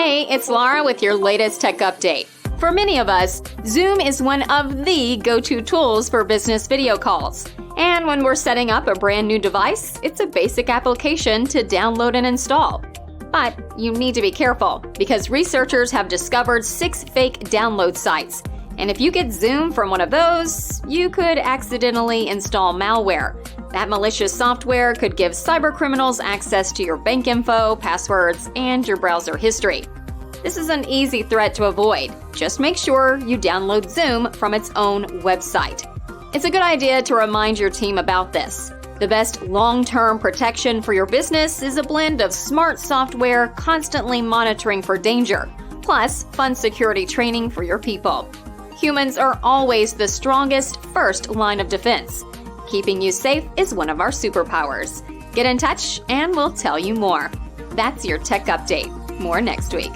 Hey, it's Laura with your latest tech update. For many of us, Zoom is one of the go-to tools for business video calls. And when we're setting up a brand new device, it's a basic application to download and install. But you need to be careful because researchers have discovered 6 fake download sites. And if you get Zoom from one of those, you could accidentally install malware. That malicious software could give cybercriminals access to your bank info, passwords, and your browser history. This is an easy threat to avoid. Just make sure you download Zoom from its own website. It's a good idea to remind your team about this. The best long-term protection for your business is a blend of smart software constantly monitoring for danger, plus fun security training for your people. Humans are always the strongest first line of defense. Keeping you safe is one of our superpowers. Get in touch and we'll tell you more. That's your tech update. More next week.